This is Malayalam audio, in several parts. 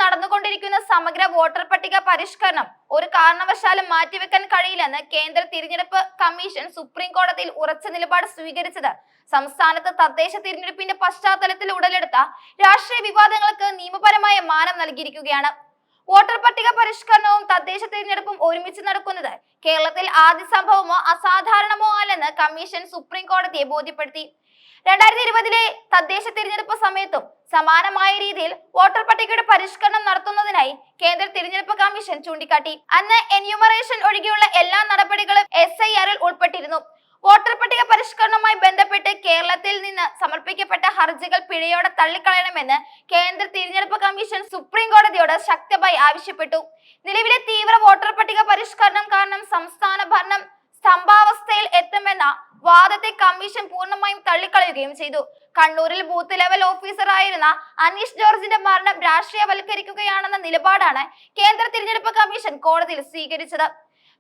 നടന്നുകൊണ്ടിരിക്കുന്ന സമഗ്ര വോട്ടർ പട്ടിക പരിഷ്കരണം ഒരു കാരണവശാലും മാറ്റിവെക്കാൻ കഴിയില്ലെന്ന് കേന്ദ്ര തിരഞ്ഞെടുപ്പ് കമ്മീഷൻ സുപ്രീം കോടതിയിൽ ഉറച്ച നിലപാട് സ്വീകരിച്ചത് സംസ്ഥാനത്ത് തദ്ദേശ തിരഞ്ഞെടുപ്പിന്റെ പശ്ചാത്തലത്തിൽ ഉടലെടുത്ത രാഷ്ട്രീയ വിവാദങ്ങൾക്ക് നിയമപരമായ മാനം നൽകിയിരിക്കുകയാണ്. വോട്ടർ പട്ടിക പരിഷ്കരണവും തദ്ദേശ തിരഞ്ഞെടുപ്പും ഒരുമിച്ച് നടക്കുന്നത് കേരളത്തിൽ ആദ്യ സംഭവമോ അസാധാരണമോ അല്ലെന്ന് കമ്മീഷൻ സുപ്രീം കോടതിയെ ബോധ്യപ്പെടുത്തി. 2020 തദ്ദേശ തിരഞ്ഞെടുപ്പ് സമയത്തും സമാനമായ രീതിയിൽ വോട്ടർ പട്ടികയുടെ പരിഷ്കരണം നടത്തുന്നതിനായി കേന്ദ്ര തിരഞ്ഞെടുപ്പ് കമ്മീഷൻ ചൂണ്ടിക്കാട്ടി. അന്ന് എന്യൂമറേഷൻ ഒഴികെയുള്ള എല്ലാ നടപടികളും SIRൽ ഉൾപ്പെട്ടിരുന്നു. വോട്ടർ പട്ടിക പരിഷ്കരണവുമായി ബന്ധപ്പെട്ട് കേരളത്തിൽ നിന്ന് സമർപ്പിക്കപ്പെട്ട ഹർജികൾ പിഴയോടെ തള്ളിക്കളയണമെന്ന് കേന്ദ്ര തിരഞ്ഞെടുപ്പ് കമ്മീഷൻ സുപ്രീം കോടതിയോട് ശക്തമായി ആവശ്യപ്പെട്ടു. നിലവിലെ തീവ്ര വോട്ടർ പട്ടിക പരിഷ്കരണം കാരണം സംസ്ഥാന ഭരണം സ്തംഭാവസ്ഥയിൽ എത്തുമെന്ന വാദത്തെ കമ്മീഷൻ പൂർണ്ണമായും തള്ളിക്കളയുകയും ചെയ്തു. കണ്ണൂരിൽ ബൂത്ത് ലെവൽ ഓഫീസർ ആയിരുന്ന അനീഷ് ജോർജിന്റെ മരണം രാഷ്ട്രീയവൽക്കരിക്കുകയാണെന്ന നിലപാടാണ് കേന്ദ്ര തിരഞ്ഞെടുപ്പ് കമ്മീഷൻ കോടതിയിൽ സ്വീകരിച്ചത്.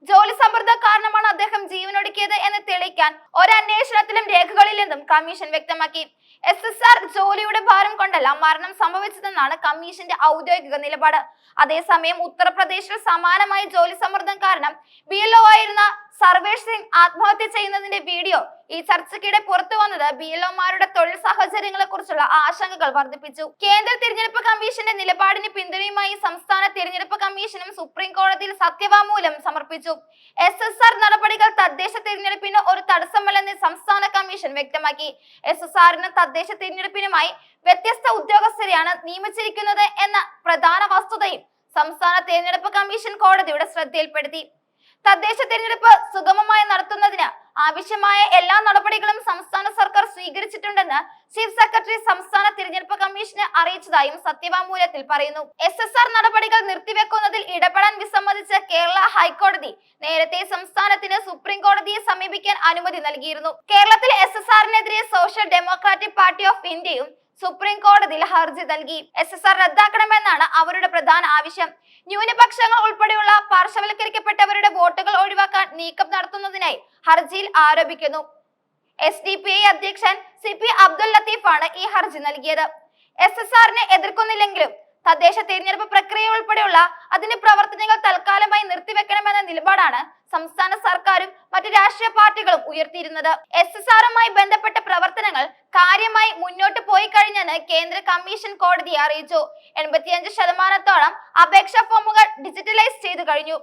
ജോലി സമ്മർദ്ദം കാരണമാണ് അദ്ദേഹം ജീവനൊടുക്കിയത് എന്ന് തെളിയിക്കാൻ ഒരന്വേഷണത്തിലും രേഖകളില്ലെന്നും കമ്മീഷൻ വ്യക്തമാക്കി. SSR ജോലിയുടെ ഭാരം കൊണ്ടല്ല മരണം സംഭവിച്ചതെന്നാണ് കമ്മീഷന്റെ ഔദ്യോഗിക നിലപാട്. അതേസമയം ഉത്തർപ്രദേശിൽ സമാനമായ ജോലി സമ്മർദ്ദം കാരണം BLO ആയിരുന്ന സർവേഷ് സിംഗ് ആത്മഹത്യ ചെയ്യുന്നതിന്റെ വീഡിയോ ഈ ചർച്ചയ്ക്കിടെ പുറത്തു വന്നത് BLOമാരുടെ തൊഴിൽ സാഹചര്യങ്ങളെ കുറിച്ചുള്ള ആശങ്കകൾ വർദ്ധിപ്പിച്ചു. കേന്ദ്ര തിരഞ്ഞെടുപ്പ് കമ്മീഷന്റെ നിലപാടിന് പിന്തുണയുമായി സംസ്ഥാന തിരഞ്ഞെടുപ്പ് കമ്മീഷനും സുപ്രീം കോടതിയിൽ സത്യവാങ്മൂലം സമർപ്പിച്ചു. SSR നടപടികൾ തദ്ദേശ തിരഞ്ഞെടുപ്പിന് ഒരു തടസ്സമല്ലെന്ന് സംസ്ഥാന കമ്മീഷൻ വ്യക്തമാക്കി. SSRന് തദ്ദേശ തിരഞ്ഞെടുപ്പിനുമായി വ്യത്യസ്ത ഉദ്യോഗസ്ഥരെയാണ് നിയമിച്ചിരിക്കുന്നത് എന്ന പ്രധാന വസ്തുതയും സംസ്ഥാന തിരഞ്ഞെടുപ്പ് കമ്മീഷൻ കോടതിയുടെ ശ്രദ്ധയിൽപ്പെടുത്തി. തദ്ദേശ തിരഞ്ഞെടുപ്പ് സുഗമമായി നടത്തുന്നതിന് ആവശ്യമായ എല്ലാ നടപടികളും സംസ്ഥാന സർക്കാർ സ്വീകരിച്ചിട്ടുണ്ടെന്ന് ചീഫ് സെക്രട്ടറി സംസ്ഥാന തിരഞ്ഞെടുപ്പ് കമ്മീഷനെ അറിയിച്ചതായും സത്യവാങ്മൂലത്തിൽ പറയുന്നു. SSR നടപടികൾ നിർത്തിവെക്കുന്നതിൽ ഇടപെടാൻ വിസമ്മതിച്ച കേരള ഹൈക്കോടതി നേരത്തെ സംസ്ഥാനത്തിന് സുപ്രീം കോടതിയെ സമീപിക്കാൻ അനുമതി നൽകിയിരുന്നു. കേരളത്തിൽ SSRനെതിരെ സോഷ്യൽ ഡെമോക്രാറ്റിക് പാർട്ടി ഓഫ് ഇന്ത്യയും സുപ്രീം കോടതിയിൽ ഹർജി നൽകി. SSR റദ്ദാക്കണമെന്നാണ് അവരുടെ പ്രധാന ആവശ്യം. ന്യൂനപക്ഷങ്ങൾ ഉൾപ്പെടെയുള്ള പാർശ്വവൽക്കരിക്കപ്പെട്ടവരുടെ വോട്ടുകൾ ഒഴിവാക്കാൻ നീക്കം നടത്തുന്നതിനായി ഹർജിയിൽ ആരോപിക്കുന്നു. SDPI അധ്യക്ഷൻ CP അബ്ദുൽ ലത്തീഫാണ് ഈ ഹർജി നൽകിയത്. SSRനെ എതിർക്കുന്നില്ലെങ്കിലും തദ്ദേശ തിരഞ്ഞെടുപ്പ് പ്രക്രിയ ഉൾപ്പെടെയുള്ള അതിന്റെ പ്രവർത്തനങ്ങൾ തൽക്കാലമായി നിർത്തിവെക്കണമെന്ന നിലപാടാണ് സംസ്ഥാന സർക്കാരും മറ്റ് രാഷ്ട്രീയ പാർട്ടികളും ഉയർത്തിയിരുന്നത്. SSRുമായി ബന്ധപ്പെട്ട പ്രവർത്തനങ്ങൾ കാര്യമായി മുന്നോട്ട് പോയി കഴിഞ്ഞെന്ന് കേന്ദ്ര കമ്മീഷൻ കോടതിയെ അറിയിച്ചു. 85% അപേക്ഷാ ഫോമുകൾ ഡിജിറ്റലൈസ് ചെയ്തു കഴിഞ്ഞു.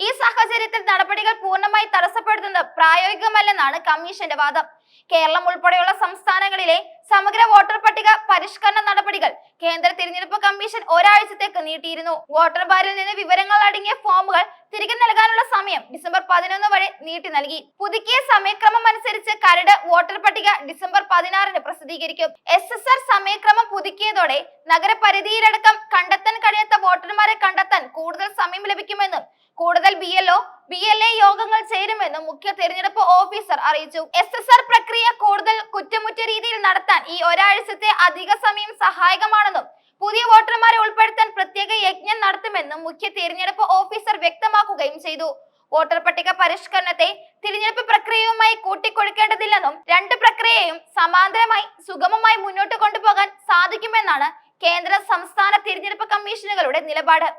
ഈ സാഹചര്യത്തിൽ നടപടികൾ പൂർണ്ണമായി തടസ്സപ്പെടുത്തുന്നത് പ്രായോഗികമല്ലെന്നാണ് കമ്മീഷന്റെ വാദം. കേരളം ഉൾപ്പെടെയുള്ള സംസ്ഥാനങ്ങളിലെ സമഗ്ര വോട്ടർ പട്ടിക പരിഷ്കരണ നടപടികൾ കേന്ദ്ര തിരഞ്ഞെടുപ്പ് കമ്മീഷൻ ഒരാഴ്ചത്തേക്ക് നീട്ടിയിരുന്നു. വോട്ടർ ബാരിൽ നിന്ന് വിവരങ്ങൾ അടങ്ങിയ ഫോമുകൾ തിരികെ നൽകാനുള്ള സമയം ഡിസംബർ 11 വരെ നീട്ടി നൽകി. പുതുക്കിയ സമയക്രമം അനുസരിച്ച് കരട് വോട്ടർ പട്ടിക ഡിസംബർ 16 പ്രസിദ്ധീകരിക്കും. SSR സമയക്രമം പുതുക്കിയതോടെ നഗരപരിധിയിലടക്കം കണ്ടെത്താൻ കഴിയാത്ത വോട്ടർമാരെ കണ്ടെത്താൻ കൂടുതൽ സമയം ലഭിക്കുമെന്നും കൂടുതൽ BLO, BLA യോഗങ്ങൾ ചേരുമെന്നും മുഖ്യ തിരഞ്ഞെടുപ്പ് ഓഫീസർ അറിയിച്ചു. SSR പ്രക്രിയ കൂടുതൽ കുറ്റമുറ്റ രീതിയിൽ നടത്താൻ ഈ ഒരാഴ്ചത്തെ അധിക സമയം സഹായകമാണെന്നും പുതിയ വോട്ടർമാരെ ഉൾപ്പെടുത്താൻ പ്രത്യേക യജ്ഞം നടത്തുമെന്നും മുഖ്യ തിരഞ്ഞെടുപ്പ് ഓഫീസർ വ്യക്തമാക്കുകയും ചെയ്തു. വോട്ടർ പട്ടിക പരിഷ്കരണത്തെ തിരഞ്ഞെടുപ്പ് പ്രക്രിയയുമായി കൂട്ടിക്കൊടുക്കേണ്ടതില്ലെന്നും രണ്ട് പ്രക്രിയയും സമാന്തരമായി സുഗമമായി മുന്നോട്ട് കൊണ്ടുപോകാൻ സാധിക്കുമെന്നാണ് കേന്ദ്ര സംസ്ഥാന തിരഞ്ഞെടുപ്പ് കമ്മീഷനുകളുടെ നിലപാട്.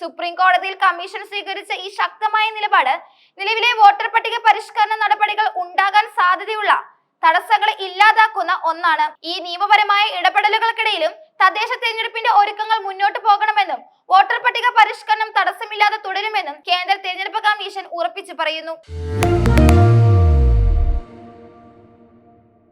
സുപ്രീം കോടതിയിൽ കമ്മീഷൻ സ്വീകരിച്ച ഈ ശക്തമായ നിലപാട് നിലവിലെ വോട്ടർ പട്ടിക പരിഷ്കരണ നടപടികൾ ഉണ്ടാകാൻ സാധ്യതയുള്ള തടസ്സങ്ങളെ ഇല്ലാതാക്കുന്ന ഒന്നാണ്. ഈ നിയമപരമായ ഇടപെടലുകൾക്കിടയിലും തദ്ദേശ തിരഞ്ഞെടുപ്പിന്റെ ഒരുക്കങ്ങൾ മുന്നോട്ട് പോകണമെന്നും വോട്ടർ പട്ടിക പരിഷ്കരണം തടസ്സമില്ലാതെ തുടരുമെന്നും കേന്ദ്ര തിരഞ്ഞെടുപ്പ് കമ്മീഷൻ ഉറപ്പിച്ചു പറയുന്നു.